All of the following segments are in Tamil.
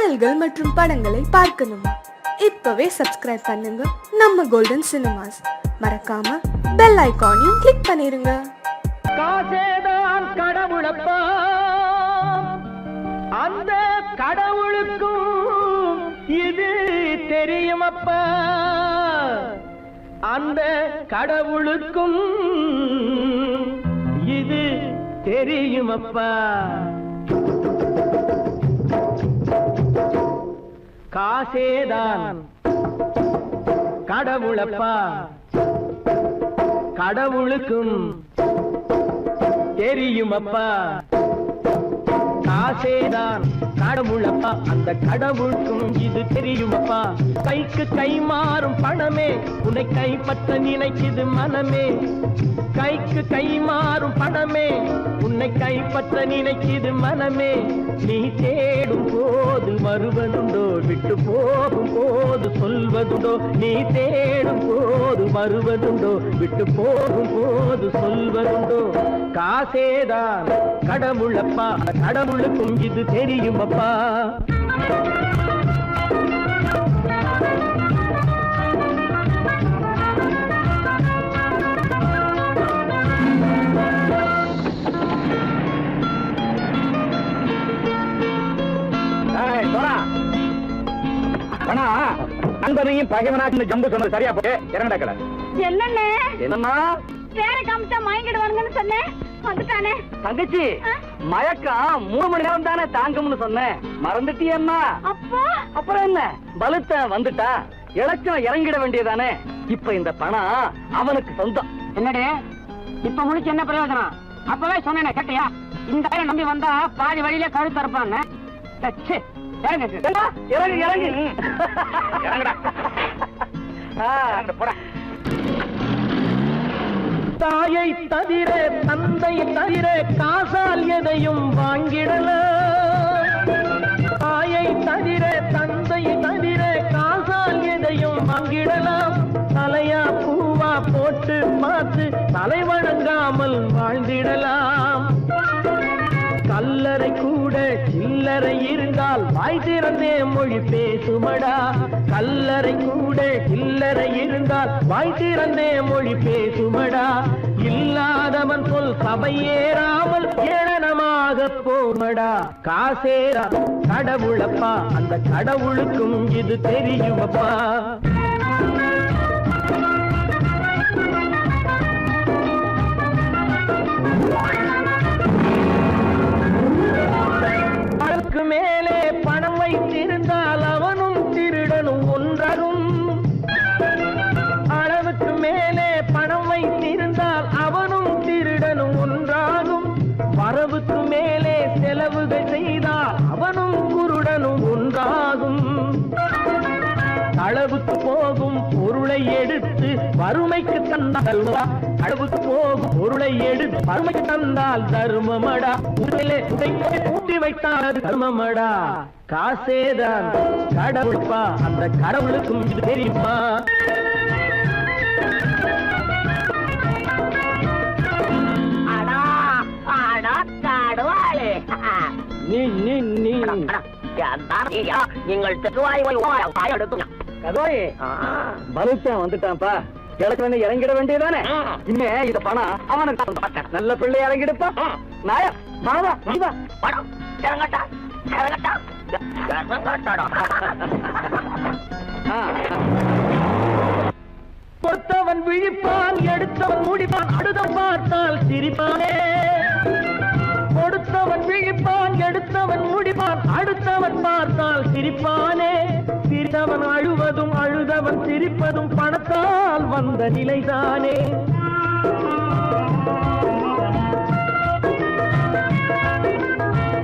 பாடல்கள் மற்றும் படங்களை பார்க்கணுமா? இப்பவே சப்ஸ்கிரைப் பண்ணுங்க நம்ம கோல்டன் சினிமாஸ். மறக்காம பெல் ஐகானையும் கிளிக் பண்ணிருங்க. காசேதான் கடவுளப்பா, அந்த கடவுளுக்கும் இது தெரியுமப்பா, அந்த கடவுளுக்கும் இது தெரியுமப்பா. காசேதான் கடவுளப்பா, கடவுளுக்கும் தெரியுமப்பா. காசேதான் கடவுளப்பா, அந்த கடவுளுக்கும் இது தெரியுமப்பா. கைக்கு கை மாறும் பணமே உன்னை கைப்பற்ற நினைக்குது மனமே. கைக்கு கை மாறும் பணமே உன்னை கைப்பற்ற நினைக்குது மனமே. நீ தேடும் போது வருவதுண்டோ, விட்டு போகும் போது சொல்வதுண்டோ. நீ தேடும் போது வருவதுண்டோ, விட்டு போகும் போது சொல்வதுண்டோ. காசேதான் கடவுளப்பா, கடவுளுக்கும் இது தெரியுமப்பா. நண்பனையும் பகைவனாக்கு ஜம்பு சொன்னது சரியா போட்டு இறங்கடக்கல. என்னண்ணே என்னம்மா வேற காமிச்சா மயங்கிடுவானுங்கன்னு சொன்னேன், வந்துட்டானே. தங்கச்சி, மயக்கம் 3 மணி நேரம் தானே தாங்கும்னு சொன்னேன், மறந்துட்டியம்மா? அப்பா அப்புறம் என்ன, பலுத்த வந்துட்டா இலச்சம் இறங்கிட வேண்டியதானே. இப்ப இந்த பணம் அவனுக்கு சொந்தம். என்னடே இப்ப முடிச்சு என்ன பிரயோஜனம்? அப்பவே சொன்னேனே கேட்டியா? இந்த நம்பி வந்தா பாதி வழியில கழுத்து இருப்பான்னு. இறங்கு இறங்கு இறங்குடா. தாயை தவிர தந்தையை தவிர காசால் எதையும் வாங்கிடலாம். தாயை தவிர தந்தையை தவிர காசால் எதையும் வாங்கிடலாம். தலையா பூவா போட்டு பார்த்து தலை வணங்காமல் வாழ்ந்திடலாம். கல்லறை கூட சில்லறை இருந்தால் வாய் திறந்தே மொழி பேசுமடா. கல்லறை கூட சில்லறை இருந்தால் வாய் திறந்தே மொழி பேசுமடா. இல்லாதவன் சொல் சபையேறாமல் ஏளனமாக போமடா. காசேரா கடவுளப்பா, அந்த கடவுளுக்கும் இது தெரியுமப்பா. அதற்கு மேலே பணம் வைத்திருந்தால் அவனும் திருடனும் ஒன்றாகும். அளவுக்கு மேலே பணம் வைத்திருந்தால் அவனும் திருடனும் ஒன்றாகும். வரவுக்கு மேலே செலவுகள் செய்தால் அவனும் குருடனும் ஒன்றாகும். அளவுக்கு போகும் பொருளை எடுத்து வறுமைக்கு தந்தால் அளவுக்கு போகும் பொருளை எடுத்து வறுமைக்கு தந்தால் தர்மமடா. ஊட்டி வைத்தால் அது தர்மமடா. காசேதான் கடவுள்ப்பா, அந்த கடவுளுக்கும் இது தெரியுமா? நீங்கள் பலுத்தான் வந்துட்டான்ப்பா, கிழக்கு இறங்கிட வேண்டியதானே. இனிமே இத பணம் அவனுக்கு நல்ல பிள்ளை இறங்கிடுப்பா. நாயா மாவா படம் இறங்கட்டா இறங்கட்டா. கொடுத்தவன் விழிப்பான், எடுத்தவன் முடிப்பான், அடுத்தவன் பார்த்தால் சிரிப்பானே. கொடுத்தவன் விழிப்பான், எடுத்தவன் முடிப்பான், அடுத்தவன் பார்த்தால் சிரிப்பானே. சிரித்தவன் அழுவதும் அழுதவன் சிரிப்பதும் பணத்தால் வந்த நிலைதானே.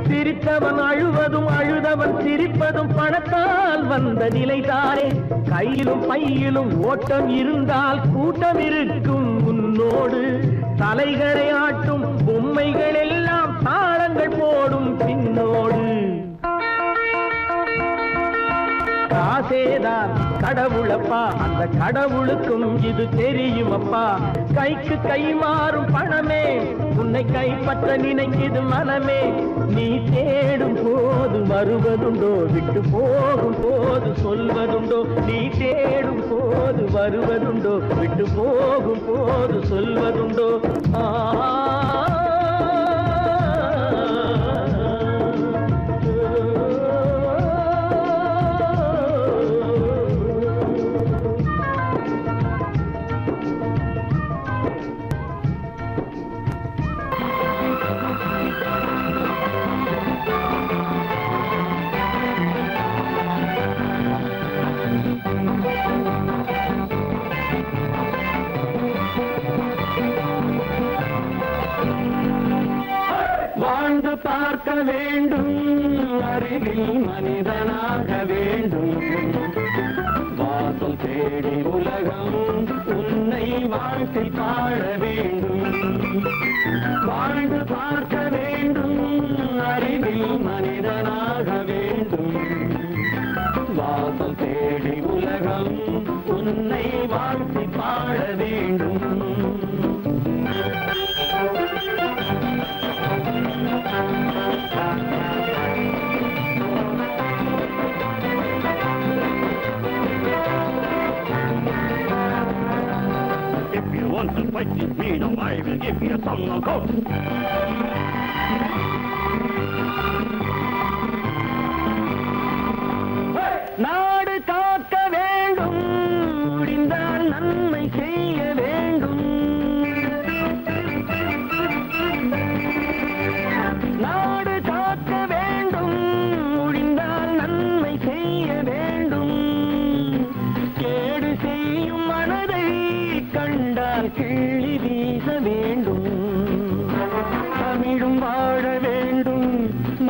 சிரித்தவன் அழுவதும் அழுதவன் சிரிப்பதும் பணத்தால் வந்த நிலைதானே. கையிலும் பையிலும் ஓட்டம் இருந்தால் கூட்டம் இருக்கும் உன்னோடு. தலைகளை ஆட்டும் பொம்மைகள் எல்லாம் தாளங்கள் போடும் பின்னோடு. காசு ஆசேதான் கடவுளப்பா, அந்த கடவுளுக்கும் இது தெரியுமப்பா. கைக்கு கை மாறும் பணமே உன்னை கைப்பற்ற நினைக்குது மனமே. நீ தேடும் போது வருவதுண்டோ, விட்டு போகும் போது சொல்வதுண்டோ. நீ தேடும் போது வருவதுண்டோ, விட்டு போகும் போது சொல்வதுண்டோ. வாழ்ந்து பார்க்க வேண்டும், அறிவில் மனிதனாக வேண்டும். வாசல் தேடி உலகம் உன்னை வாழ்க்கை பாட வேண்டும். வாழ்ந்து பார்க்க வேண்டும், அறிவில் மனிதனாக வேண்டும். வாசல் தேடி உலகம் உன்னை வாழ்க்கை பாட வேண்டும். If you want to fight with me, now I will give you some knockout. நாடு காக்க வேண்டும், முடிந்தால் நன்மை செய்ய வேண்டும். நாடு காக்க வேண்டும், முடிந்தால் நன்மை செய்ய வேண்டும். கேடு செய்யும் மனதை கண்டால் கிள்ளி வீச வேண்டும். தமிழும் வாழ வேண்டும்,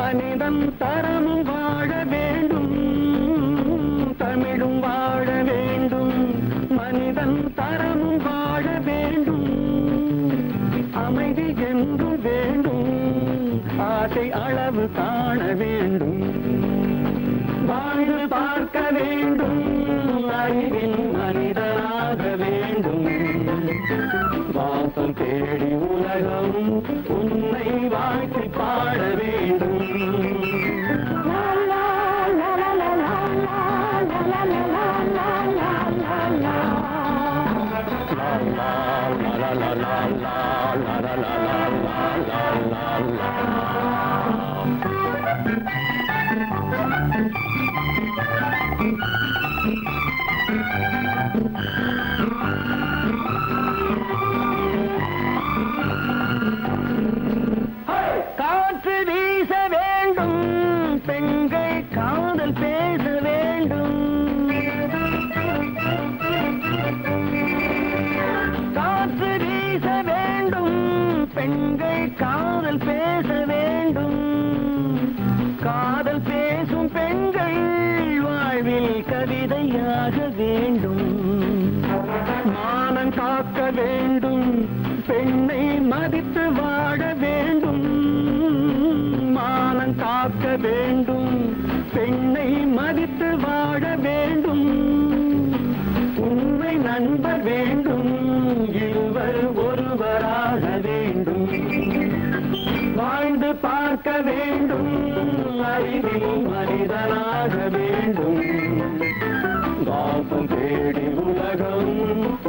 மனிதன் தரமும் வாழ வேண்டும். தமிழும் வாழ வேண்டும், மனிதன் தரமும் வாழ வேண்டும். அமைதி என்றும் வேண்டும், ஆசை அளவு காண வேண்டும். வாழ்ந்து பார்க்க வேண்டும், அறிவில் மனிதனாக வேண்டும். வாசல் தேடி உலகம் உன்னை வாழ்க்கை பாட வேண்டும். காற்று வீச வேண்டும், பெண்கள் காதல் பேச வேண்டும். காற்று வீச வேண்டும், பெண்கள் காதல் பேச வேண்டும். காதல் பேசும் பெண்கள் வாழ்வில் கவிதையாக வேண்டும். மானம் காக்க வேண்டும், பெண்ணை மதித்து வாழ வேண்டும். மானம் காக்க வேண்டும், பெண்ணை மதித்து வாழ வேண்டும். உண்மை நண்பர் வேண்டும், இருவர் ஒருவராக வேண்டும். வாழ்ந்து பார்க்க வேண்டும், அறிவில் மனிதனாக வேண்டும். வாசம் தேடி உலகம்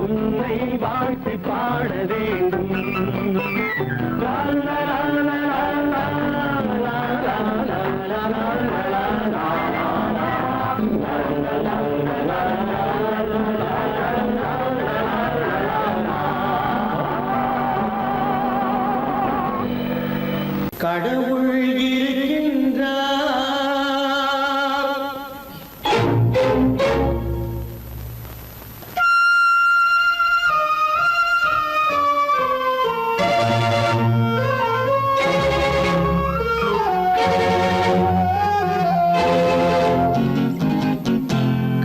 உன்னை வாழ்த்தி பாட வேண்டும். லா லா லா லா லா லா லா லா லா லா. கடவுள் இருக்கின்றார்,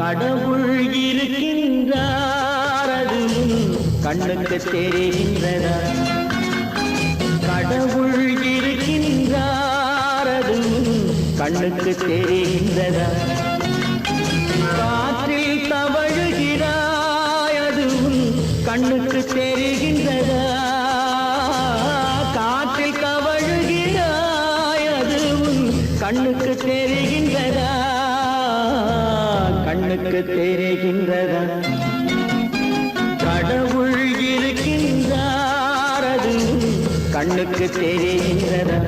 கடவுள் இருக்கின்றார், அது கண்ணுக்கு தெரிகின்றதா? கடவுள் இருக்கின்றார், அது கண்ணுக்கு தெரிகின்றதா? கண்ணுக்கு தெரிகின்றதா காற்றில் தவழுகிறாய் அது உன் கண்ணுக்கு தெரிகின்றதா கண்ணுக்கு தெரிகின்றதா கடவுள் இருக்கின்றார் அது உன் கண்ணுக்கு தெரிகின்றதா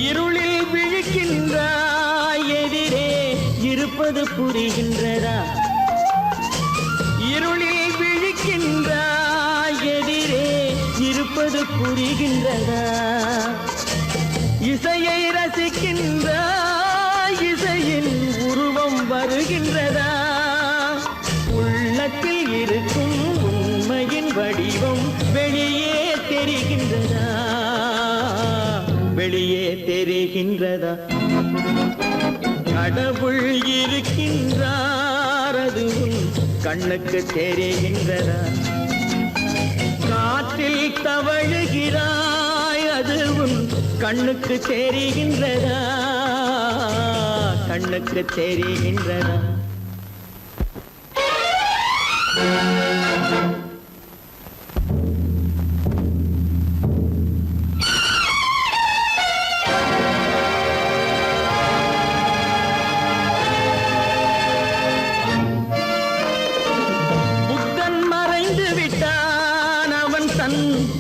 இருளில் விழிக்கின்றாய் எதிரே இருப்பது புரிகின்றதா இருளில் விழிக்கின்றாய் எதிரே இருப்பது புரிகின்றதா இசையை ரசிக்கின்றாய் இசையின் உருவம் வருகின்றதா உள்ளத்தில் இருக்கும் உண்மையின் வடிவம் வெளியே தெரிகின்றதா வெளியே தெரிகின்றதா கடவுள் இருக்கின்றார் அது உன் கண்ணுக்கு தெரிகின்றதா காற்றில் தவழுகிறாய் அது உன் கண்ணுக்கு தெரிகின்றதா கண்ணுக்கு தெரிகின்றதா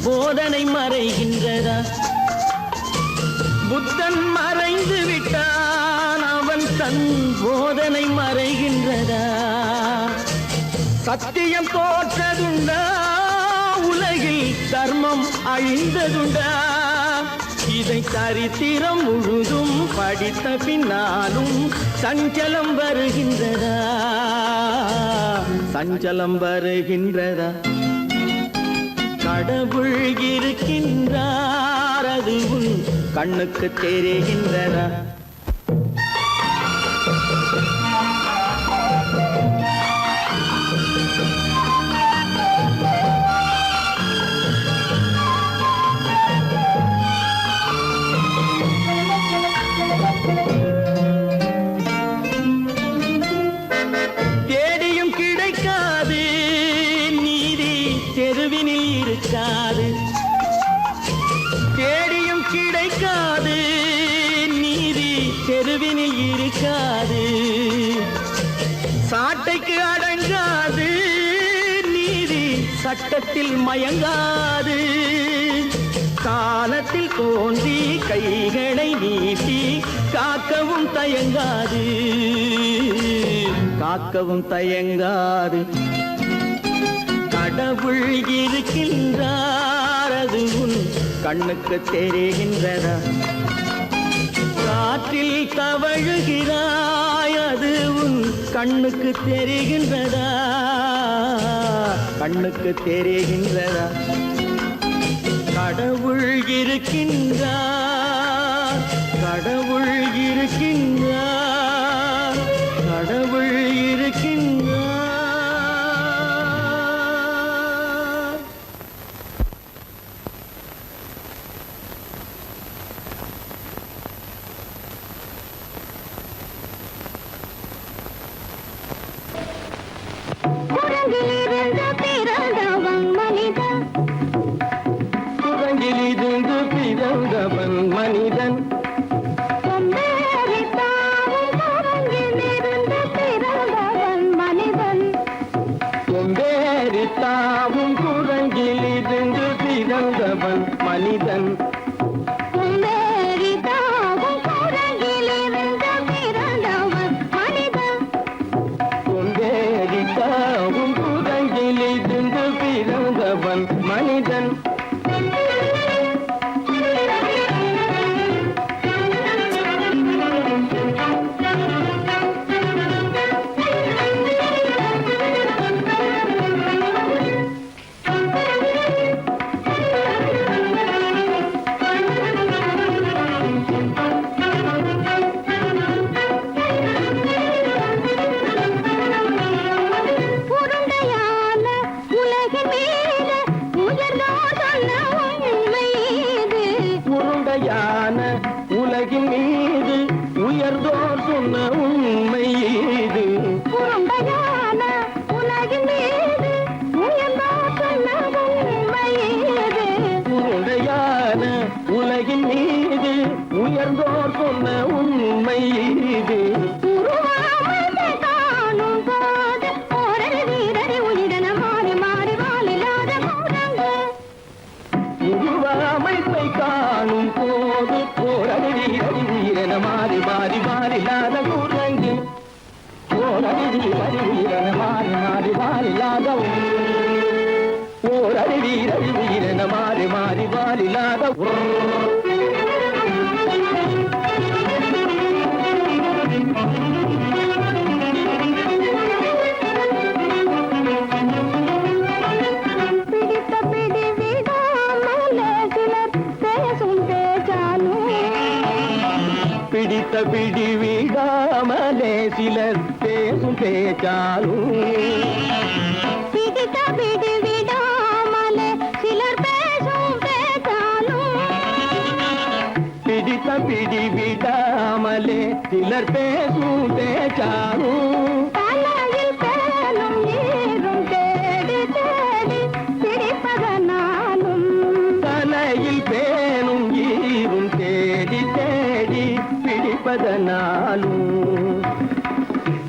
போதனை மறைகின்றதா புத்தன் மறைந்து விட்டான் அவன் தன் போதனை மறைகின்றதா சத்தியம் தோற்றதுண்டா உலகில் தர்மம் அழிந்ததுண்டா இதை சரித்திரம் முழுதும் படித்த பின்னாலும் சஞ்சலம் வருகின்றதா சஞ்சலம் வருகின்றதா கடவுள் இருக்கின்றார் அது உன் கண்ணுக்கு தெரிகின்றதா தேடியும் கிடைக்காது நீதி தெருவினில் இருக்காது தேடியும் கிடைக்காது நீதி தெருவினில் இருக்காது சாட்டைக்கு அடங்காது நீதி சட்டத்தில் மயங்காது காலத்தில் தோன்றி கைகளை நீட்டி காக்கவும் தயங்காது காக்கவும் தயங்காது கடவுள் இருக்கின்றார் அது உன் கண்ணுக்கு தெரிகின்றதா காற்றில் தவழுகிறாய் அது உன் கண்ணுக்கு தெரிகின்றதா கண்ணுக்கு தெரிகின்றதா கடவுள் இருக்கின்றார் கடவுள் இருக்கின்றார் கடவுள் இருக்கின்றார் குரங்கிலிருந்து பிறந்தவன் மனிதன் மனிதன் உலகின் மீது உயர்ந்தோர் சொன்ன உண்மை இது. உருண்டையான உலகின் மீது உயர்ந்தோர் சொன்ன உண்மை இது. உருண்டையான உலகின் மீது உயர்ந்தோர் சொன்ன உண்மை இது. உருவாமையை காணும் போது ஓரடி வீரடி உயிரென மாறி மாறி வாழில்லாத குரங்கு. உருவமைப்பை காணும் போது போரடி வீரடி உயிரென மாறி மாறி வாழில்லாத குரங்கு. போரடி வீரடி உயிரென மாறி மாறி வாழில்லாத போரடி வீரடி உயிரென மாறி மாறி வாழில்லாத பிடித்த பிடி விடாமலே சிலர் பேசும் பேச்சாலும். பிடித்த பிடி விடாமலே சிலர் பேசும் பேச்சாலும். பிடித்த பிடி விடாமலே சிலர் பேசும் பேச்சாலும். பிடித்த பிடி விடாமலே சிலர் பேசும் பேச்சாலும். தலையில் பேலும் நீரும் தேடி தேடி பிடிப்பதனாலும். தலையில் பேணும் ஈரும் தேடி தேடி பிடிப்பதனாலும்.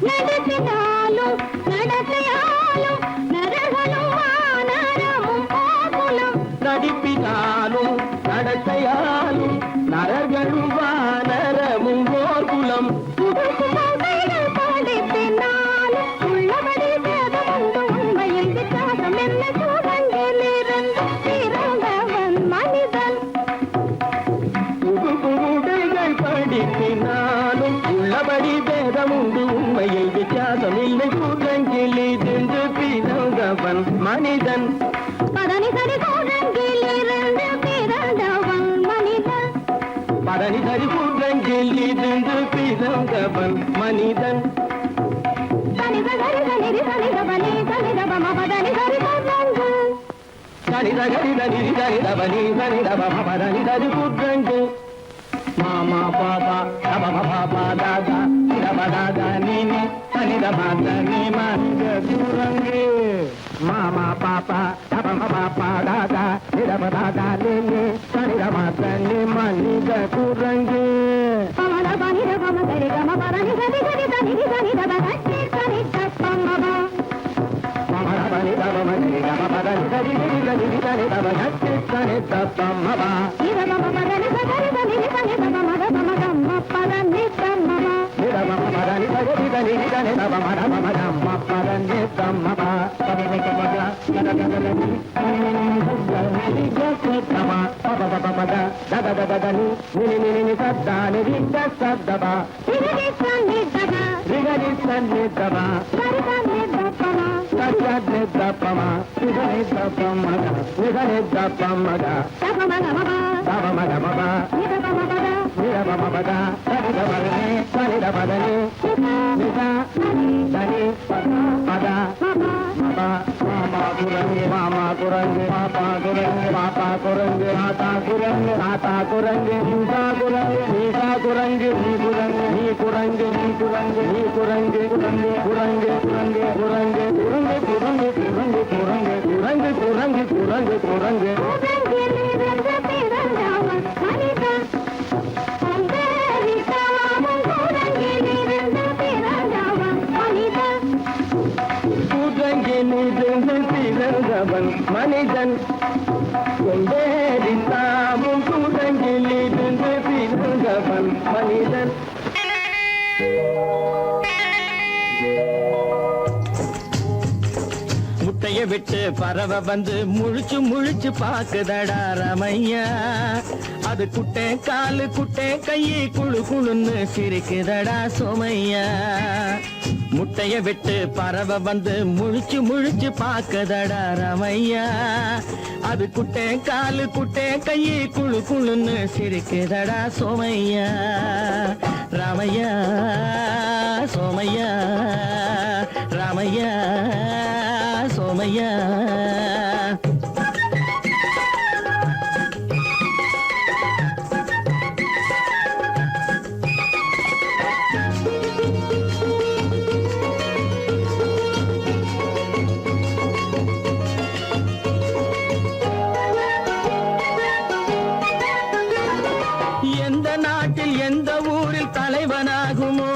நடத்தினாலும் நடத்தையாலும் நரகளும் வானரமும் கோகுலம். நடிப்பினாலும் நடத்தையாலும் நரர்களும் வானரமும் ஓர்குலம். புதுசுமைகள் படிப்பினாலும் உள்ளபடி வேதமுண்டு உண்மையில் வித்தியாசம் என்ன சூழங்கிலிருந்து பிறந்தவன் மனிதன். புதுடைகள் படிப்பினாலும் உள்ளபடி பேதமுண்டு உண்மையில் வித்தியாசம் இல்லை. கூட்டங்கிலிருந்து பிறந்தவன் மனிதன். பதனி சரி சூழங்கிலிருந்து பிறந்தவன் மனிதன். பதனி சரி கூட்டங்கிலிருந்து பிறந்தவன் மனிதன். தனித கரித நிரி தனித பனி தனித பம பதனி சரி சூழங்கு. சரித கரித நிரி சரித பனி சரித பம பதனி சரி கூட்டங்கு. மாமா பாபா தப பாபா தாதா தப தாதா நீனி சனித பாத நீ மனித குரங்கு. மாமா பாப்பா தப பாப்பா தாதா நிதப தாதா நீனி சனித பாத நீ மனித குரங்கு. பமத பனித பம சரி கம பதனி சரி சரி தனிதி தனித பகட்டி சரி தப்பமப. மமர பனி தப மனி தப பதனி சரி சரி சரி சரி தப கட்டி சனி தப்பமப. இத பம பதனி சரி தனிதி தனித பமத பமதம்ம பதனி தம்மப. நிதப பதனி சரி சரி சரி தப மர பமதம்ம பதனி தம்மப. பதனி தம்மப கதகதனி நினி ஜசதம பப பப பத ததததனி நினி நினி சத்தானி ஜசதப. இதி சன்னி தக ரிகரி சன்னி தப சரி தன்னி தப்பம. சத்யத்னி தப்பம நிகனி தப்பமக நிகனி தப்பமக. தபமகமப தப மக மப இத பம பத நிரப மபத சரித பதனி சரித பதனி நித தனி பத மப. மாமா குரங்கு மாமா குரங்கு பாப்பா குரங்கு பாப்பா குரங்கு ஆத்தா குரங்கு ஆத்தா குரங்கு நீசா குரங்கு நீசா குரங்கு நீ குரங்கு நீ குரங்கு நீ குரங்கு நீ குரங்கு குரங்கு குரங்கு குரங்கு குரங்கு குரங்கு குரங்கு குரங்கு குரங்கு குரங்கு குரங்கு குரங்கு. உலகிலிருந்து பிறந்தவன் மனிதன். அந்தரித்தாமும் உலகிலிருந்து பிறந்தவன் மனிதன். கூட்டங்கிலிருந்து பிறந்தவன் மனிதன். கொண்டேரித்தாமும் கூட்டங்கிலிருந்து பிறந்தவன் மனிதன். முட்டைய விட்டு பறவை வந்து முழிச்சு முழிச்சு பாக்குதடா ரமையா. அது குட்டே காலு குட்டே கையை குழு குழுன்னு சிரிக்குதடா சோமையா. முட்டைய விட்டு பறவை வந்து முழிச்சு முழிச்சு பாக்குதடா ரமையா. அது குட்டே காலு குட்டே கையை குழு குழுன்னு சிரிக்குதடா சோமையா. ராமையா சோமையா ராமையா சோமையா. எந்த நாட்டில் எந்த ஊரில் தலைவனாகுமோ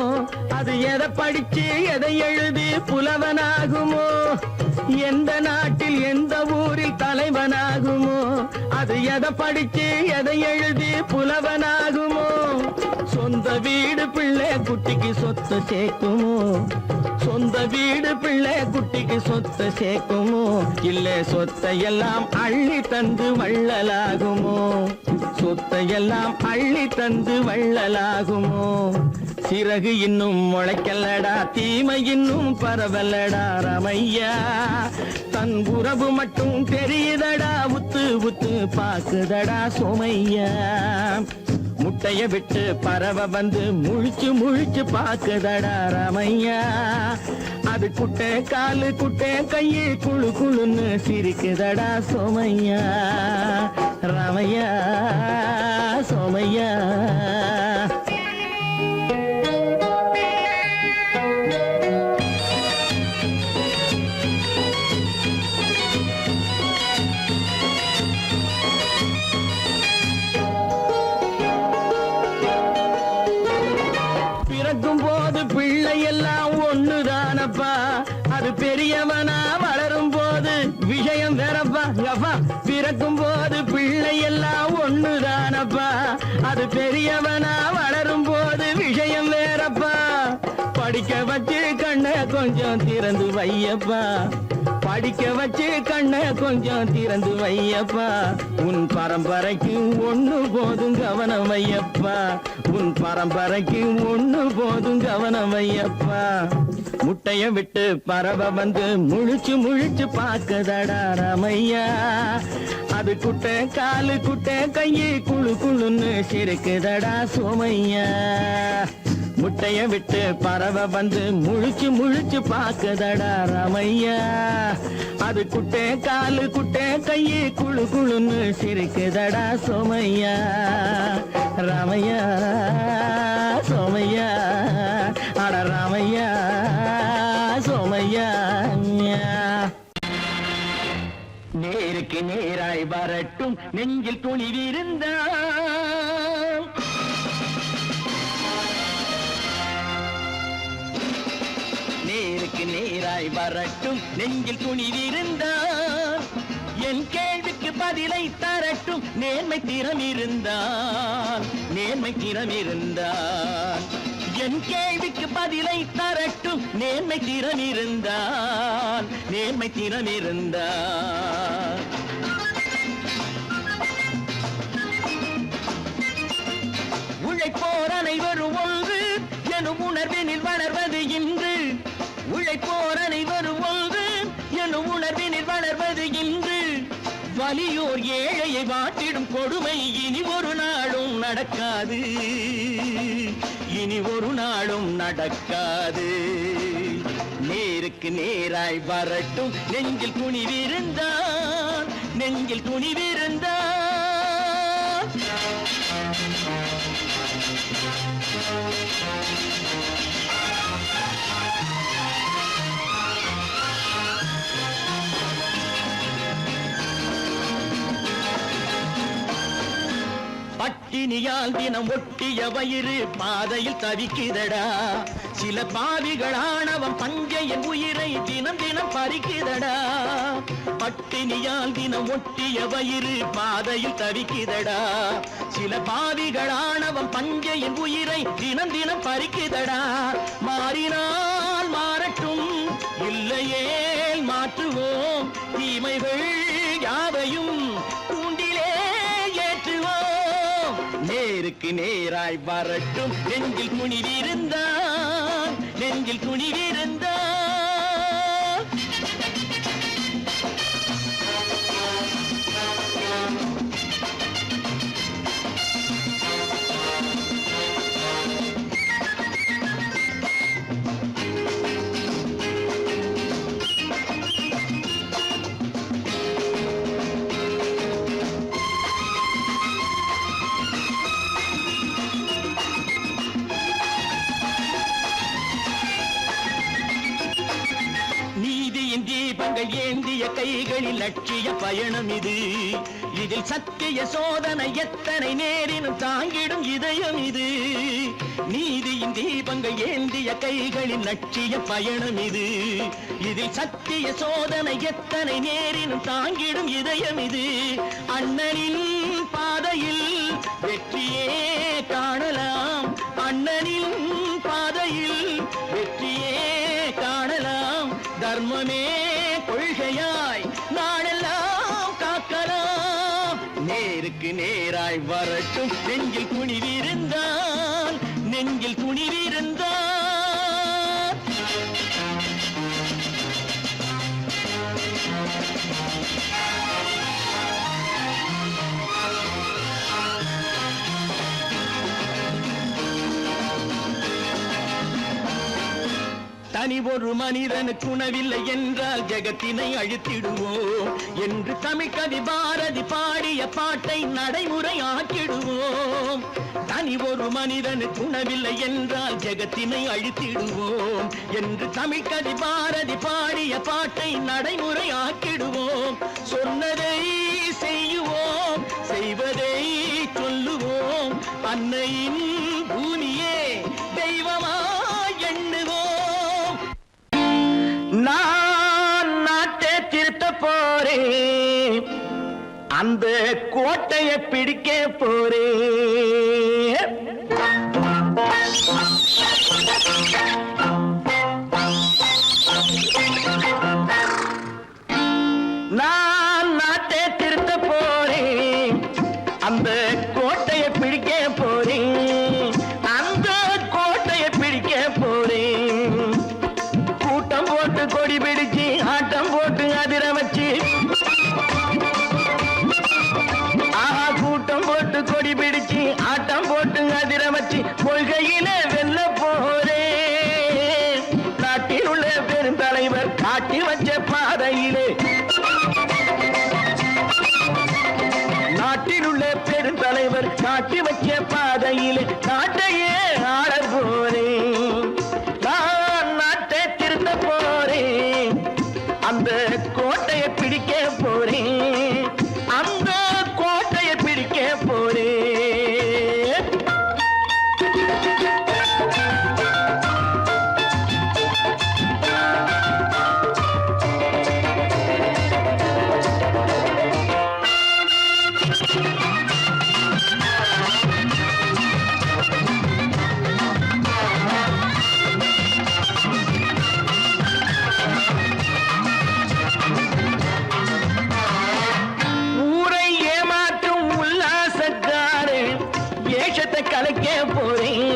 அது எதை படிச்சு எதை எழுதி புலவனாகுமோ எந்த நாட்டில் எந்த ஊரில் தலைவனாகுமோ அது எதை படிச்சு எதை எழுதி புலவனாகுமோ சொந்த வீடு பிள்ளை குட்டிக்கு சொத்து சேர்க்குமோ சொந்த வீடு பிள்ளை குட்டிக்கு சொத்து சேர்க்குமோ இல்ல சொத்தை எல்லாம் அள்ளி தந்து வள்ளலாகுமோ சொத்தை எல்லாம் அள்ளி தந்து வள்ளலாகுமோ சிறகு இன்னும் முளைக்கல்லடா தீமை இன்னும் பரவல்லடா ரமையா தன் உறவு மட்டும் தெரியுதடா உத்து உத்து பாக்குதடா சோமையா முட்டைய விட்டு பறவை வந்து முழிச்சு முழிச்சு பாக்குதடா ரமையா அது குட்டை காலு குட்டை கையை குழு குழுன்னு சிரிக்குதடா சோமையா ரமையா சோமையா எல்லாம் ஒண்ணுதானப்பா அது பெரியவனா வளரும் போது விஷயம் வேறப்பா அப்பா பிறக்கும் போது பிள்ளை எல்லாம் ஒண்ணுதானப்பா அது பெரியவனா வளரும் போது விஷயம் வேறப்பா படிக்க வச்சு கண்ணை கொஞ்சம் திறந்து வையப்பா படிக்க வச்சு கண்ணை கொஞ்சம் திறந்து வையப்பா உன் பரம்பரைக்கு ஒண்ணு போதும் கவனம் வையப்பா உன் பரம்பரைக்கு ஒண்ணு போதும் கவனம் வையப்பா முட்டைய விட்டு பறவை வந்து முழிச்சு முழிச்சு பாக்குதடா ரமையா அது குட்டை காலு குட்டை கையை குழு குழுன்னு சிரிக்குதடா சோமையா முட்டைய விட்டு பறவை வந்து முழிச்சு முழிச்சு பாக்குதடா ரமையா அது குட்டை காலு குட்டை கையை குழு குழுன்னு சிரிக்குதடா சோமையா ரமையா சோமையா அட ரமையா சோமையா நேருக்கு நேராய் வரட்டும் நெஞ்சில் துணிவிருந்தால் நேருக்கு நேராய் வரட்டும் நெஞ்சில் துணிவிருந்தால் என் கேள்விக்கு பதிலை தரட்டும் நேர்மை திறம் இருந்தால் நேர்மை திறம் இருந்தால் என் கேள்விக்கு பதிலை தரட்டும் நேர்மை திறம் இருந்தால் நேர்மை திறம் இருந்தால் உழைப்போர் அனைவரும் ஒன்று எனும் உணர்வினில் வளர்வது இன்று உழைப்போர் அனைவரும் ஒன்று எனும் உணர்வினில் வளர்வது இன்று வலியோர் ஏழையை வாட்டிடும் கொடுமை இனி ஒரு நாளும் நடக்காது இனி ஒரு நாளும் நடக்காது நேருக்கு நேராய் வரட்டும் நெஞ்சில் துணிவிருந்தால் நெஞ்சில் துணிவிருந்தால் பட்டினியால் தினம் ஒட்டிய வயிறு பாதையில் தவிக்குதடா சில பாவிகளானவன் பஞ்சையின் உயிரை தினம் தினம் பறிக்குதடா பட்டினியால் தினம் ஒட்டிய வயிறு பாதையில் தவிக்குதடா சில பாவிகளானவன் பஞ்சையின் உயிரை தினம் தினம் பறிக்குதடா மாறினால் மாறட்டும் இல்லையே மாற்றுவோம் தீமைகள் யாவையும் நேருக்கு நேராய் வரட்டும் நெஞ்சில் துணிவிருந்தால் நெஞ்சில் துணிவிருந்தால் தீபங்கள் ஏந்திய கைகளில் லட்சிய பயணம் இது இதில் சத்திய சோதனை எத்தனை நேரினும் தாங்கிடும் இதயம் இது. நீதியின் தீபங்கள் ஏந்திய கைகளின் லட்சிய பயணம் இது. இதில் சத்திய சோதனை எத்தனை நேரினும் தாங்கிடும் இதயம் இது. அண்ணனின் பாதையில் வெற்றியே காணலாம், அண்ணனின் பாதையில் வெற்றியே காணலாம். தர்மமே கொள்கையாய் நாடெல்லாம் காக்கலாம். நேருக்கு நேராய் வரட்டும் நெஞ்சில் துணிவிருந்தான், நெஞ்சில் துணிவிருந்தான். தனி ஒரு மனிதனுக்கு உணவில்லை என்றால் ஜெகத்தினை அழித்திடுவோம் என்று தமிழ் கவி பாரதி பாடிய பாட்டை நடைமுறை ஆக்கிடுவோம். தனி ஒரு மனிதனுக்கு உணவில்லை என்றால் ஜெகத்தினை அழித்திடுவோம் என்று தமிழ் கவி பாரதி பாடிய பாட்டை நடைமுறை ஆக்கிடுவோம். சொன்னதை செய்யுவோம், செய்வதை சொல்லுவோம். அன்னையின் பூமியே தெய்வமா எண்ணுவோம். நான் நாட்டை திருத்த போறேன், அந்த கோட்டையை பிடிக்க போறேன். நான் நாட்டை திருத்த போறேன், அந்த கோட்டையை பிடிக்க போறேன், அந்த கோட்டையை பிடிக்க போறேன். கூட்டம் போட்டு கொடி பிடிச்சு ஆட்டம் போட்டு அதிர வச்சு, ஆஹா கூட்டம் போட்டு கொடி பிடிச்சு ஆட்டம் போட்டு அதிர வச்சு கொள்கையில வெல்ல போறேன். நாட்டில் உள்ள பெருந்தலைவர் காட்டி வச்ச பாதையிலே, நாட்டில் உள்ள பெருந்தலைவர் காட்டி வச்ச பாதையிலே நாட்டையே ஆள போறேன். நான் நாட்டை திருத்த போறேன், அந்த கோட்டையை பிடிக்க போறேன், அந்த கோட்டையை பிடிக்க போறேன். ஊரை ஏமாற்றும் உல்லாசக்காரு வேஷத்தை கலைக்க போறேன்.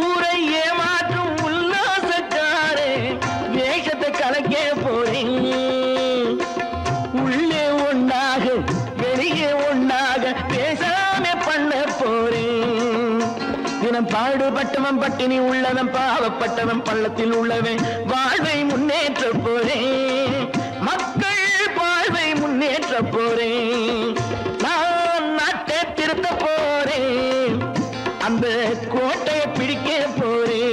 ஊரை ஏமாற்றும் உல்லாசக்காரு வேஷத்தை கலைக்க போறேன். உள்ளே ஒண்ணாக வெளியே ஒண்ணாக பேசாம பண்ண போறேன். தினம் பாடுபட்டவன் பட்டினி உள்ளவன் பாவப்பட்டவன் பள்ளத்தில் உள்ளவன் வாழ்வை முன்னேற்ற போறேன். மக்கள் வாழ்வை முன்னேற்ற போறேன். நான் நாட்டை திருத்த போறேன், அந்த கோட்டையை பிடிக்க போறேன்.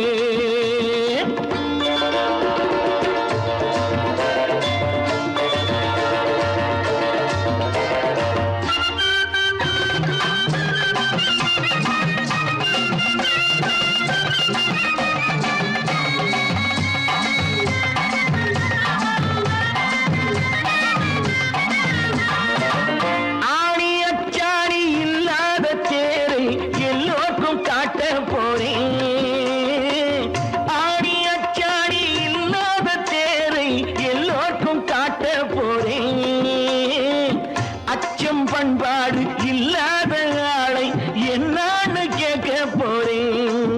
ஆணி அச்சாணி இல்லாத தேரை எல்லோருக்கும் காட்ட போறேன். ஆணி அச்சாணி இல்லாத தேரை எல்லோருக்கும் காட்ட போறேன். அச்சம் பண்பாடு இல்லாத ஆளை என்னான்னு கேட்க போறேன்.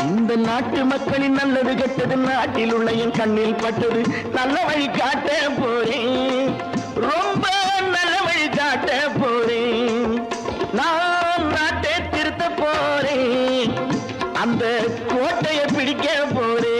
இந்த நாட்டு மக்களின் நல்லது கெட்டது நாட்டில் உள்ள என் கண்ணில் பட்டது நல்ல வழி காட்ட போறேன். ரொம்ப நல்ல வழி காட்ட போறேன். நான் நாட்டை திருத்த போறேன், அந்த கோட்டையை பிடிக்க போறேன்.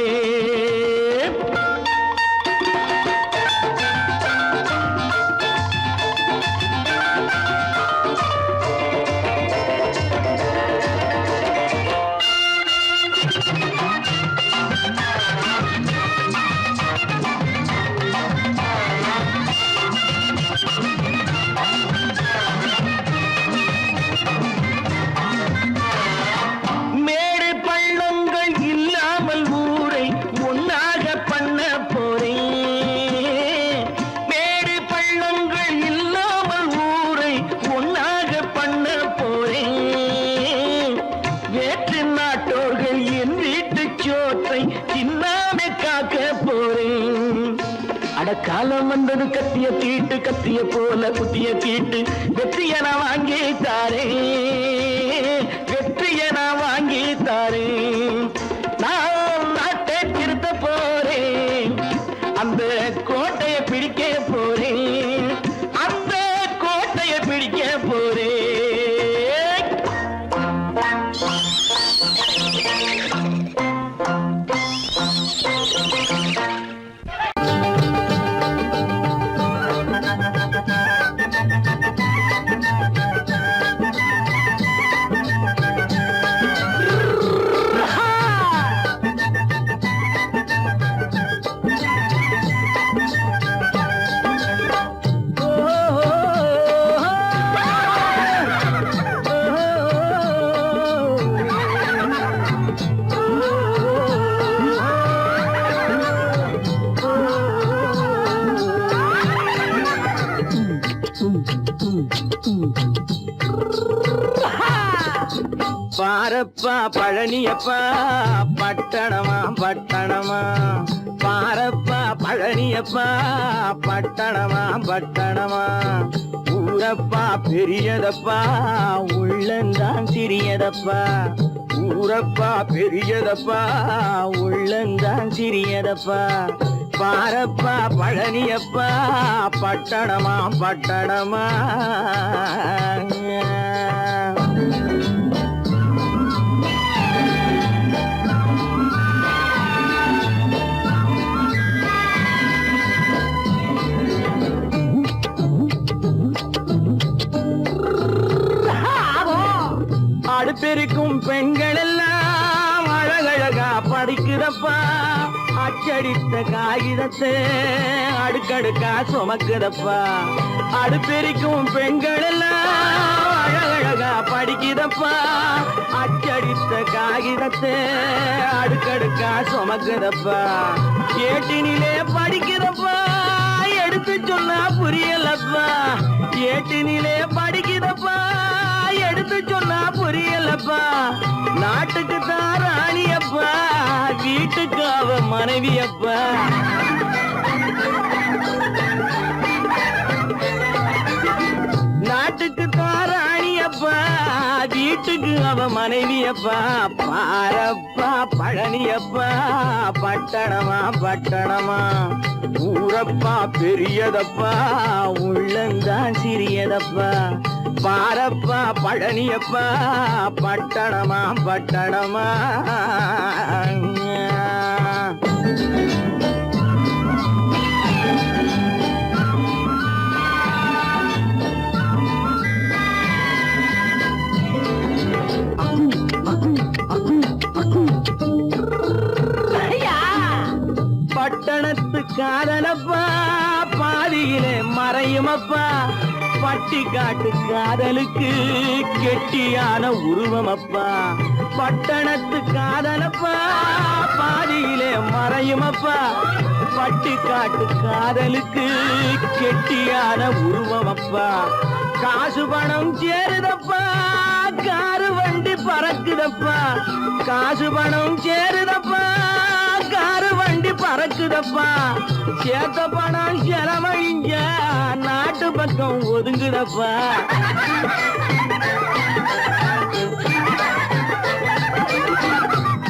காலம் வந்தது கத்திய தீட்டு கத்திய போல குத்திய தீட்டு வெற்றிய நான் வாங்கி தாரேன் வெற்றிய நான் வாங்கி தாரேன் நான் நாட்டை திருத்த போறேன் அந்த கோட்டையை பிடிக்க போறேன் அந்த கோட்டையை பிடிக்க போறேன் பாரப்பா பழனியப்பா பட்டணமா பட்டணமா பாரப்பா பழனியப்பா பட்டணமா பட்டணமா ஊரப்பா பெரியதப்பா உள்ளந்தான் சிறியதப்பா ஊரப்பா பெரியதப்பா உள்ளந்தான் சிறியதப்பா பாரப்பா பழனியப்பா பட்டணமா பட்டணமா அடுப்பெருக்கும் பெண்கள் எல்லாம் அழகழகா படிக்குதப்பா அச்சடித்த காகிதத்தை அடுக்கடுக்கா சுமக்குதப்பா அடுப்பெருக்கும் பெண்கள் எல்லாம் அழகழகா படிக்குதப்பா அச்சடித்த காகிதத்தை அடுக்கடுக்கா சுமக்குதப்பா ஏட்டினிலே படிக்குதப்பா எடுத்து சொன்னா புரியலப்பா ஏட்டினிலே படிக்குதப்பா எடுத்து சொன்னா புரியலப்பா நாட்டுக்கு தான் ராணியப்பா வீட்டுக்கு அவ மனைவியப்பா நாட்டுக்கு தான் ராணியப்பா வீட்டுக்கு அவ மனைவியப்பா பாரப்பா பழனியப்பா பட்டணமா பட்டணமா ஊரப்பா பெரியதப்பா உள்ளந்தான் சிறியதப்பா பாரப்பா பழனியப்பா பட்டணமா பட்டணமா பட்டணத்து காதலப்பா பாதியிலே மறையுமப்பா பட்டி காட்டு காதலுக்கு கெட்டியான உருவமப்பா பட்டணத்து காதலப்பா பாதியிலே மறையுமப்பா பட்டி காட்டு காதலுக்கு கெட்டியான உருவமப்பா காசு பணம் சேருதப்பா காரு வண்டி பறக்குதப்பா காசு பணம் சேருதப்பா காரு வண்டி பறக்குதப்பா சேத்த பணம் செலவழிங்க நாட்டு பக்கம் ஒதுங்குதப்பா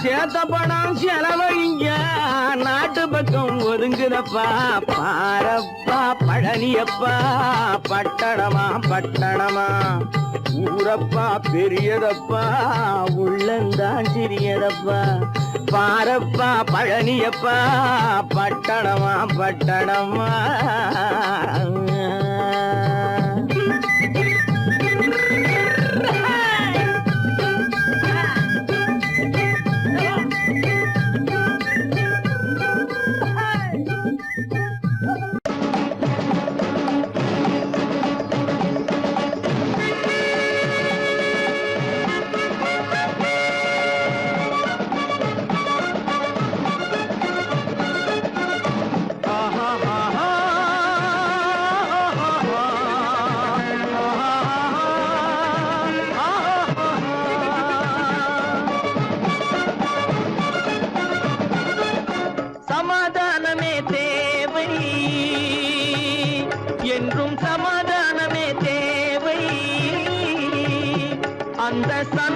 சேத்த பணம் செலவழிங்க நாட்டு பக்கம் ஒதுங்குதப்பா பாரப்பா பழனியப்பா பட்டணமா பட்டணமா ஊரப்பா பெரியதப்பா உள்ளந்தான் சிறியதப்பா பாரப்பா பழனியப்பா பட்டணமா பட்டணமா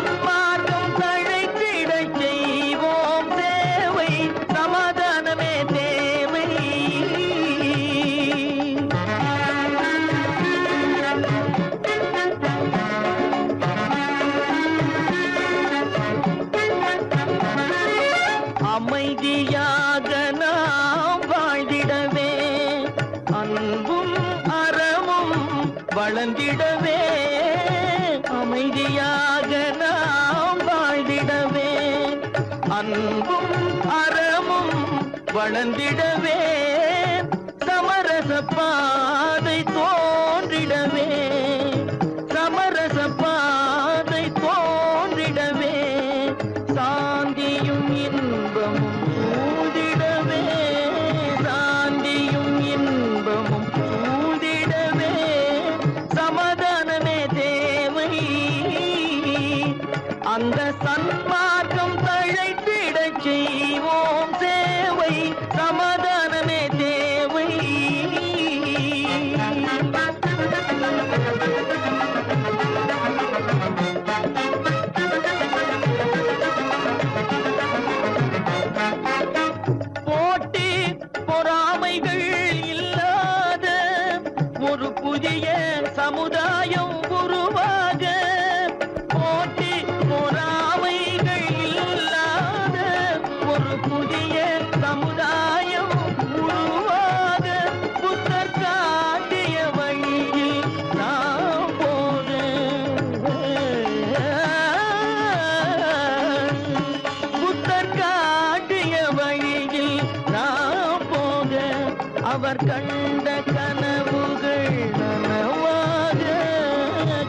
சன்மார்க்கம் தழைத்திடச் செய்வோம் சேவை, சமாதானமே தேவை. அமைதியாக நாம் வாழ்ந்திடவே, அன்பும் அறமும் வளர்ந்திடவே. அமைதியாக நாம் வாழ்ந்திடவே, அன்பும் அறமும் வளர்ந்திடவே. சமரச பாதை தோன்றிடவே, சமரச பாதை தோன்றிடவே. சாந்தியும் இன்பமும் சூழ்ந்திடவே, சாந்தியும் இன்பமும் சூழ்ந்திடவே. சமாதானமே தேவை, அந்த சன்மார்க்கம் தழைத்திடச் செய்வோம் சேவை, சமாதானமே தேவை. போட்டி பொறாமைகள் இல்லாத ஒரு புதிய சமுதாயம் உருவாக, போட்டி பொறாமைகள் இல்லாத ஒரு புதிய சமுதாயம் உருவாக. புத்தர் காட்டிய வழியில் நாம் போக, புத்தர் காட்டிய வழியில் நாம் போக. அவர் கண்ட கனவுகள் நனவாக,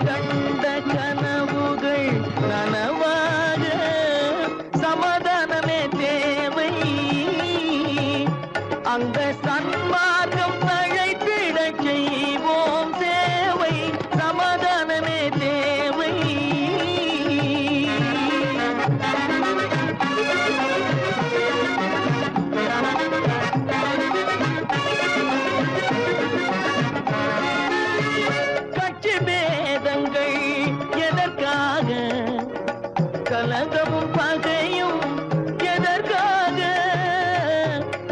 கண்ட கனவுகள் நனவாக. சமாதானமே தேவை, அந்த சன்மார்க்கம் தழைத்திடச் செய்வோம் சேவை, சமாதானமே தேவை. கட்சி பேதங்கள் எதற்காக, கலகமும் பகையும் எதற்காக.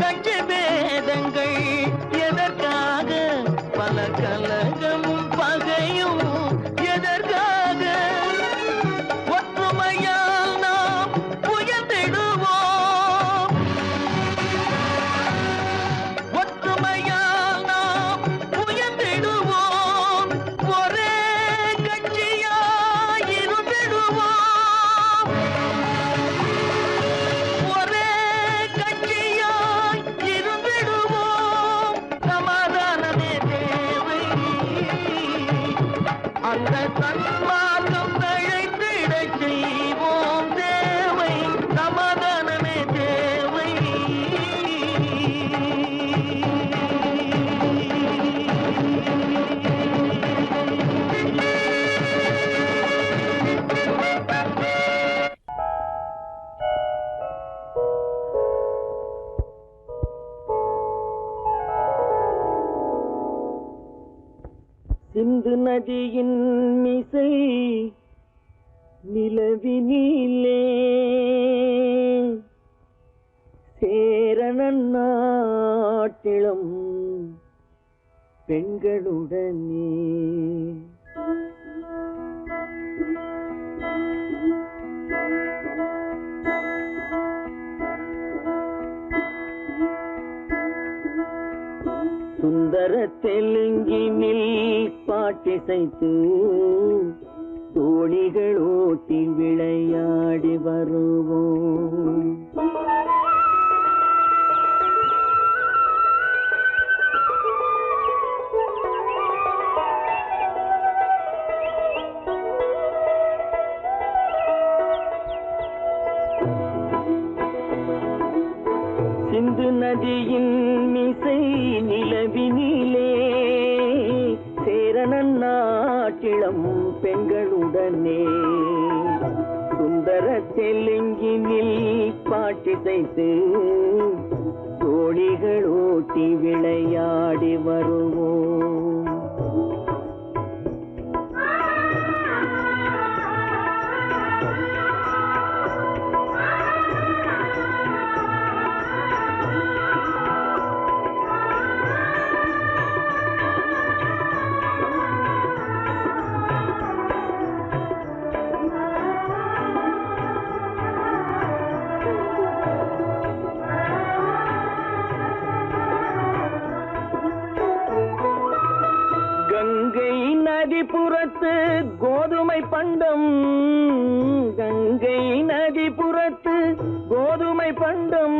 கட்சி பேதங்கள் எதற்காக, பல கலகமும் பகையும் எதற்காக. ஒற்றுமையால் நாம் உயர்ந்திடுவோம், ஒற்றுமையால் நாம் உயர்ந்திடுவோம். ஒரே கட்சியாய் இருந்திடுவோம், ஒரே கட்சியாய் இருந்திடுவோம். சமாதானமே தேவை, அந்த சன்மார்க்கம் தழைத்திடச் செய்வோம் தேவை, சமாதானமே தேவை. சிந்து நதியின் மிசை நிலவினிலே சேரணன் நாட்டிளம் பெண்களுடனே. சுந்தர தெலுங்கினில் பாட்டிசைத்து தோணிகள் ஓட்டி விளையாடி வருவோம். சிந்து நதியின் மிசை நிலவினிலே சேரணன் நாட்டிளம் பெண்களுடனே. சுந்தர தெலுங்கினில் பாட்டிசைத்து தோணிகள் ஓட்டி விளையாடி வருவோம். புறத்து கோதுமை பண்டம்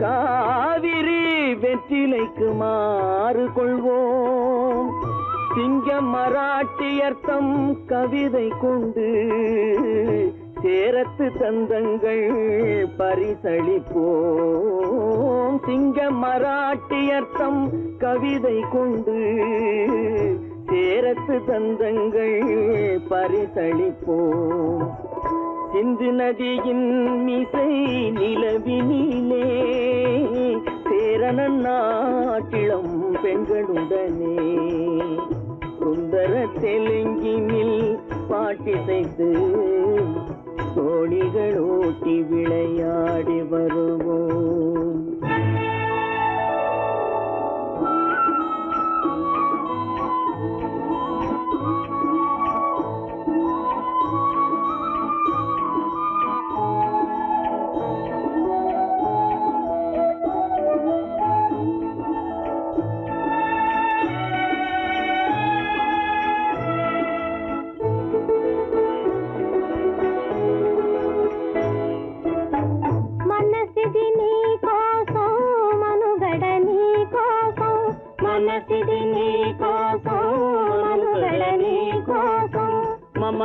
காவிரி வெற்றிலைக்கு மாறு கொள்வோம். சிங்கம் மராட்டியர்த்தம் கவிதை கொண்டு சேரத்து தந்தங்கள் பரிசளிப்போம். சிங்கம் மராட்டியர்த்தம் கவிதை கொண்டு சேரத்து தந்தங்கள் பரிசளிப்போம். சிந்து நதியின் மிசை நிலவினிலே சேரணன் நாட்டிளம் பெண்களுடனே சுந்தர தெலுங்கினில் பாட்டிசைத்து தோழிகள் ஓட்டி விளையாடி வருவோம்.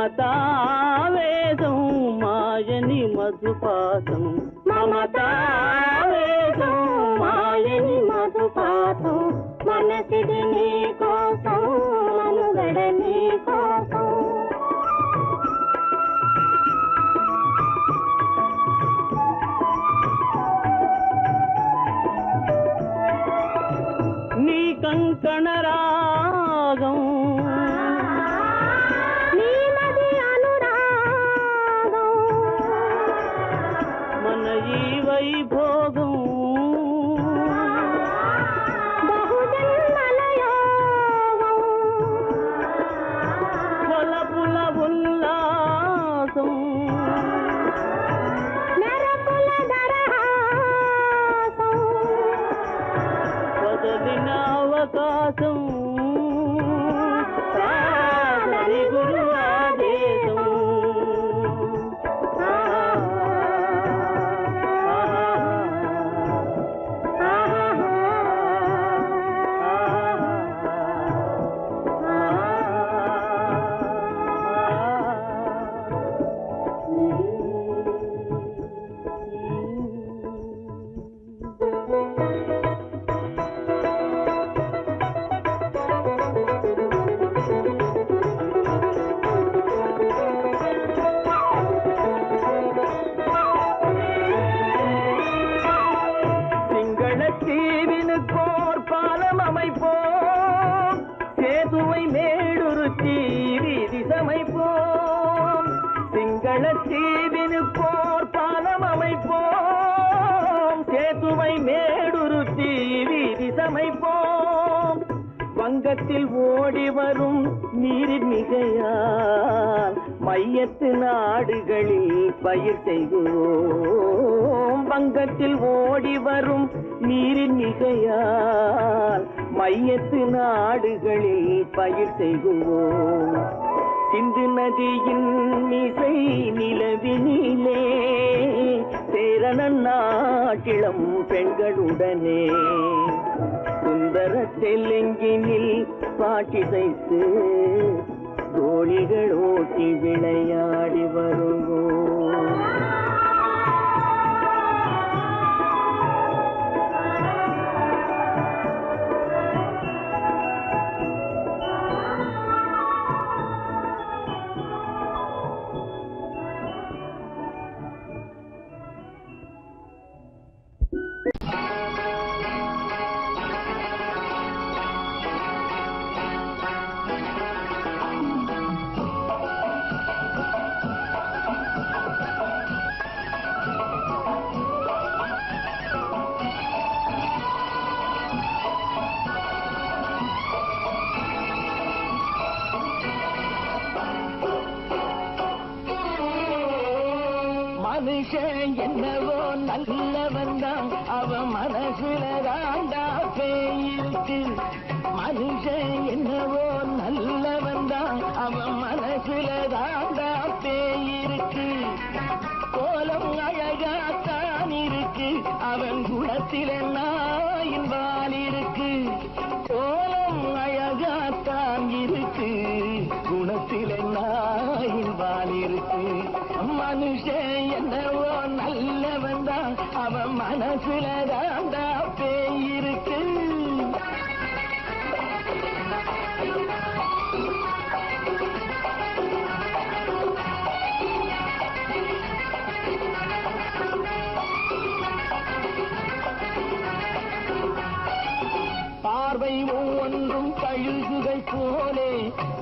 మమతావేదం మాయని మధుపాతం మమతావేదం మాయని మధుపాతం మనసిది నీ కోసం మనుగడ నీ కోసం నీ కంకణ రాగం వైభోగం బహుజన్మలయోగం కొలపుల ఉల్లాసం మెరపుల దరహాసం వదలిన అవకాశం సాధని గురు ఆదేశం தீவினுக்கோர் பாலம் அமைப்போம். சேதுவை மேடுருத்தி வீதி சமைப்போம். சிங்கள தீவினுக்கோர் பாலம் அமைப்போம். சேதுவை மேடுருத்தி வீதி சமைப்போம். வங்கத்தில் ஓடி வரும் நீரின் மிகையால் மையத்து நாடுகளில் பயிர் செய்கிறோம். வங்கத்தில் ஓடி வரும் நீரின் மிகையால் மையத்து நாடுகளில் பயிர் செய்கிறோம். சிந்து நதியின் மிசை நிலவினிலே சேரணன் நாட்டிளம் பெண்களுடனே சுந்தர தெலுங்கினில் பாட்டிசைத்து தோழிகள் ஓட்டி விளையாடி வருவோம். மனுஷன் என்னவோ நல்லவன் தான், அவன் மனசுல தாண்டா பேயிருக்கு. மனுஷன் என்னவோ நல்லவன் தான், அவன் மனசுல தாண்டா பேயிருக்கு. கோலம் குணத்தில நாயின் வால் இருக்கு கோலம் அழகாத்தான் இருக்கு குணத்தில நாயின் வால் இருக்கு மனுஷன் என்னவோ நல்லவன் தான் அவன் மனசுல தாண்டா பேய் இருக்கு பார்வை ஒவ்வொன்றும் கழுகுகள் போலே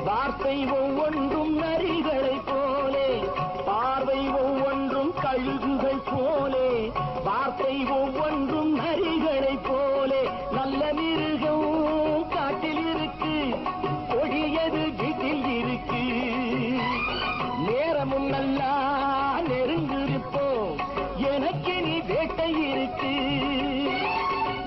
வார்த்தை ஒவ்வொன்றும் நரிகளை போலே பார்வை ஒவ்வொன்றும் கழுகுகள் போலே வார்த்தை ஒவ்வொன்றும் நரிகளை போலே நல்ல மிருகம் காட்டில் இருக்கு கொடியது வீட்டில் இருக்கு நேரமும் நல்லா நெருங்கிருப்போம் எனக்கு நீ வேட்டை இருக்கு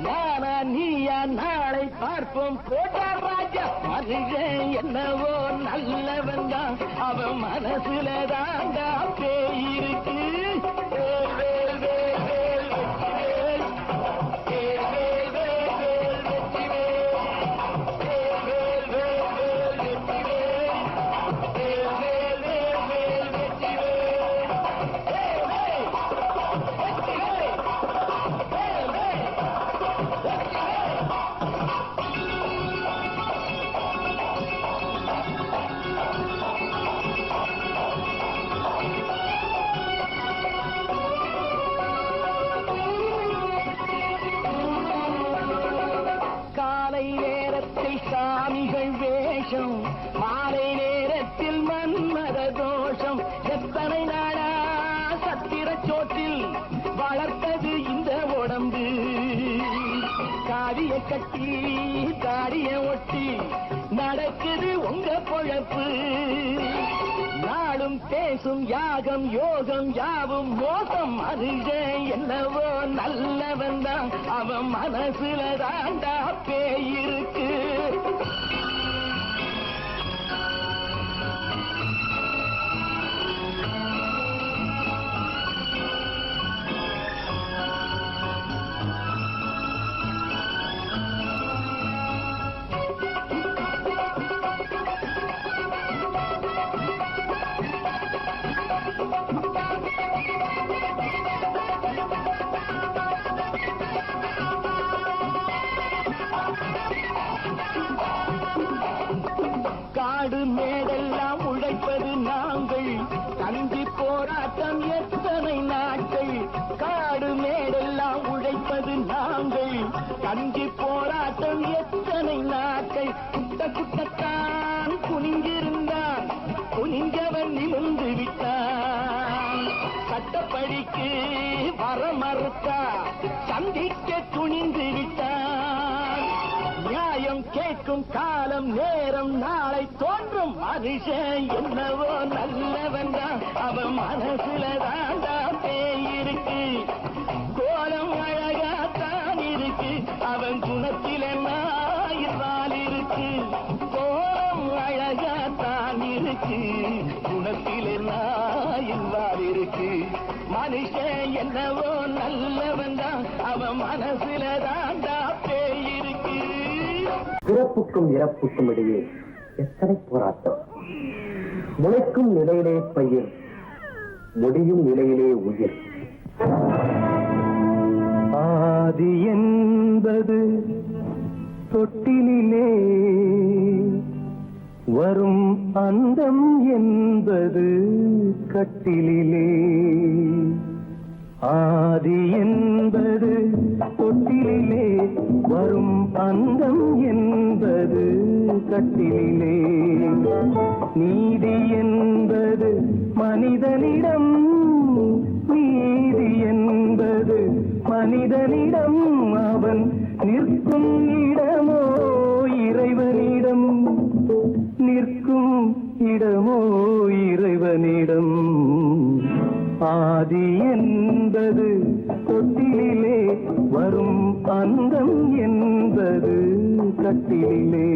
நானா நீயா நாளை பார்ப்போம் போட்டா ராஜா மனுஷன் என்னவோ நல்லவன் தான் அவன் மனசுல தாண்டா பேய் இருக்கு வேல், வேல், வேல், வேல், வெற்றிவேல். வேல், வேல், வேல், வேல், வெற்றிவேல். வேல், வேல், வேல், வேல், வெற்றிவேல். வேல், வேல், வேல், வேல், வெற்றிவேல். வேல், வேல், வெற்றிவேல். வேல், வேல், வெற்றிவேல். காலை நேரத்தில் சாமிகள் வேஷம் மாலை நேரத்தில் மன்மத தோஷம் எத்தனை நாளா சத்திர சோட்டில் வளர்த்தது இந்த உடம்பு காரிய கட்டி தாடிய ஒட்டி நடக்குது உங்க பொழப்பு நாளும் பேசும் யாகம் யோகம் யாவும் மோசம் மனுஷன் என்னவோ நல்லவன் தான் அவன் மனசுல தாண்டா பேய் இருக்கு காடு மேடெல்லாம் உழைப்பது நாங்கள் கஞ்சி போராட்டம் எத்தனை நாட்கள் காடு மேடெல்லாம் உழைப்பது நாங்கள் கஞ்சி போராட்டம் எத்தனை நாட்கள் குட்ட குட்டத்தான் குனிஞ்சிருந்தான் குனிஞ்சவன் நிமிர்ந்து விட்டான் சட்டப்படிக்கு வர மறுத்தா சந்திக்க துணிந்து விட்டான் நியாயம் கேட்கும் காலம் நேரம் நாளை தோன்றும் மனுஷன் என்னவோ நல்லவன் தான் அவன் மனசுல தாண்டா பேய் இருக்கு கோலம் அழகாத்தான் இருக்கு அவன் குணத்தில நாயினால் இருக்கு கோலம் அழகாத்தான் இருக்கு குணத்தில நாயினால் இருக்கு மனுஷன் என்னவோ நல்லவன் தான் அவன் மனசுல தாண்டா பேய் இருக்கு பிறப்புக்கும் இறப்புக்கும் இடையே எத்தனை போராட்டம் முளைக்கும் நிலையிலே பயிர் முடியும் நிலையிலே உயிர் ஆதி என்பது தொட்டிலே வரும் அந்தம் என்பது கட்டிலே ஆதி என்பது தொட்டிலே வரும் அந்தம் என்பது கட்டிலே நீதி என்பது மனிதனிடம் நீதி என்பது மனிதனிடம் அவன் நிற்கும் இடமோ இறைவனிடம் நிற்கும் இடமோ இறைவனிடம் ஆதி என்பது தொட்டிலே வரும் அந்தம் என்பது கட்டிலே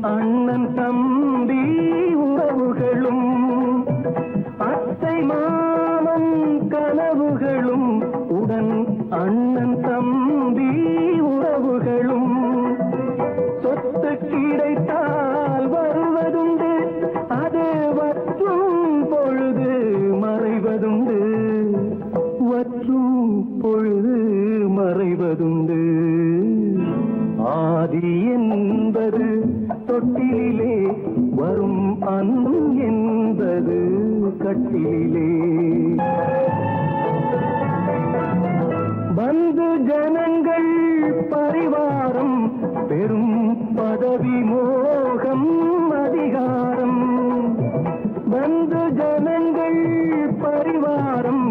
அண்ணன் தம்பி உறவுகளும் அத்தை மாமன் கனவுகளும் உடன் அண்ணன் தம்பி உறவுகளும் சொத்து கிடைத்தால் வருவதுண்டு அது வற்றும் பொழுது மறைவதுண்டு வற்றும் பொழுது மறைவதுண்டு ஆதி என்பது தொட்டிலே வரும் அன்பும் என்பது கட்டிலே பந்து ஜனங்கள் பரிவாரம் பெரும் பதவி மோகம் அதிகாரம் பந்து ஜனங்கள் பரிவாரம்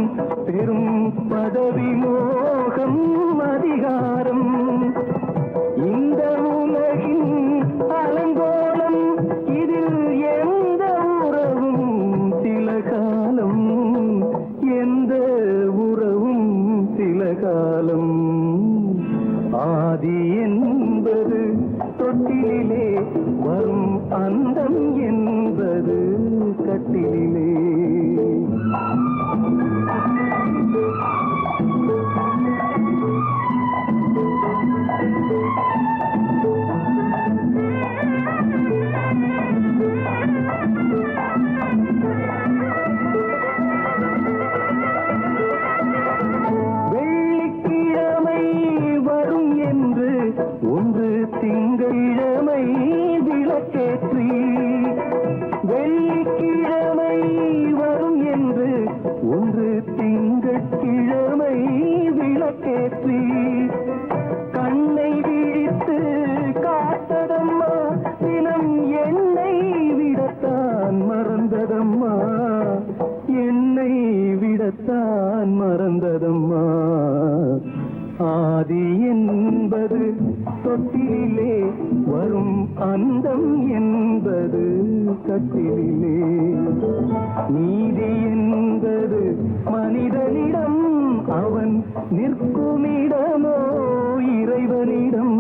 பெரும் பதவி மோகம் அதிகாரம் இந்த உலகின் அலங்கோலம் இதில் எந்த உறவும் சில காலம் எந்த உறவும் சில காலம் ஆதி என்பது தொட்டிலே வரும் அந்தம் என்பது கட்டிலே வெள்ளிக்கிழமை வரும் என்று ஒன்று திங்களிழமை விளக்கேற்றி வெள்ளிக்கிழமை வரும் என்று ஒன்று திங்கட்கிழமை விளக்கேற்றி கண்ணை விழித்து காத்ததம்மா தினம் என்னை விடத்தான் மறந்ததம்மா என்னை விடத்தான் மறந்ததம்மா ஆதி என்பது தொட்டிலே வரும் அந்தம் என்பது கட்டிலே நீதி என்பது மனிதனிடம் அவன் நிற்குமிடமோ இறைவனிடம்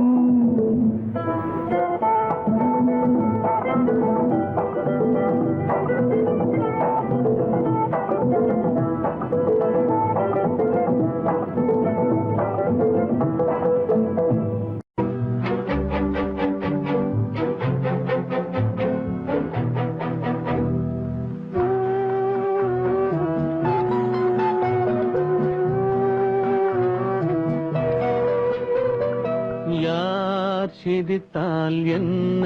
யார் சிரித்தால் என்ன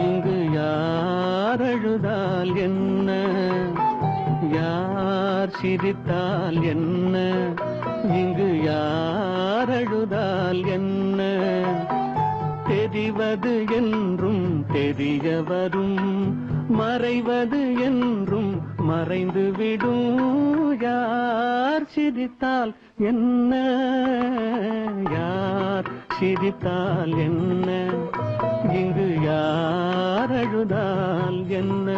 இங்கு யார் அழுதால் என்ன யார் சிரித்தால் என்ன இங்கு யார் அழுதால் என்ன தெரிவது என்றும் தெரிய வரும் மறைவது என்றும் மறைந்து விடும் யார் சிரித்தால் என்ன யார் சிரித்தால் என்ன இங்கு யார் அழுதால் என்ன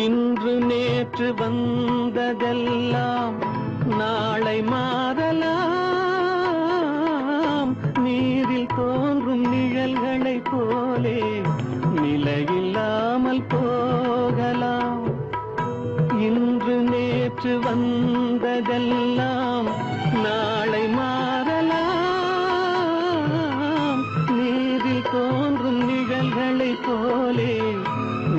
இன்று நேற்று வந்ததெல்லாம் நாளை மாறலாம் நீரில் தோன்றும் நிழல்களைப் போலே நிலையில்லாமல் போகலாம் இன்று நேற்று வந்ததெல்லாம் நாளை மாறலாம் நீரில் தோன்றும் நிழல்களைப் போலே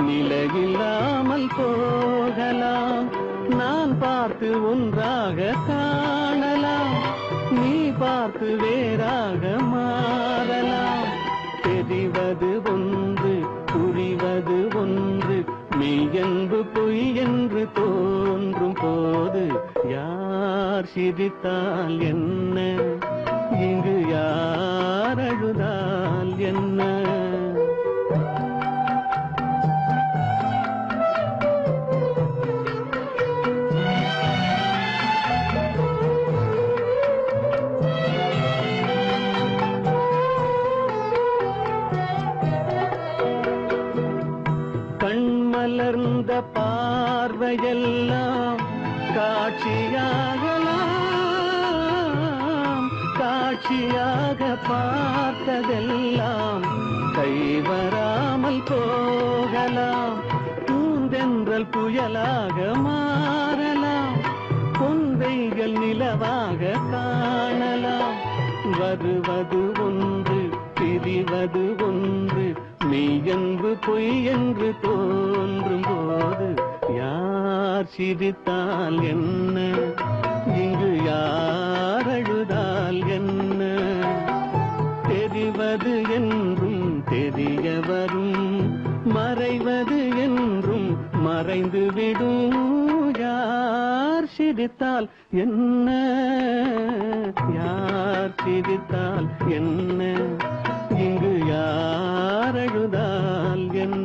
நிலையில்லாமல் போகலாம் நான் பார்த்து ஒன்றாக காணலாம் நீ பார்த்து வேறாக மாறலாம் தெரிவது ஒன்று புரிவது ஒன்று மெய் என்று பொய் என்று தோன்றும் போது யார் சிரித்தால் என்ன இங்கு யார் அழுதால் என்ன பார்த்ததெல்லாம் கைவராமல் போகலாம். பூந்தென்றல் புயலாக மாறலாம், பொன்வைகள் நிலவாக காணலாம். வருவது ஒன்று பிரிவது ஒன்று, மெய்யென்று பொய் என்று தோன்றும் போது யார் சிரித்தால் என்ன, இங்கு யார் அழுதால் என்ன? தெரிவது என்றும் தெரிய வரும், மறைவது என்றும் மறைந்துவிடும். யார் சிரித்தால் என்ன, யார் சிரித்தால் என்ன, இங்கு யார் அழுதால் என்ன?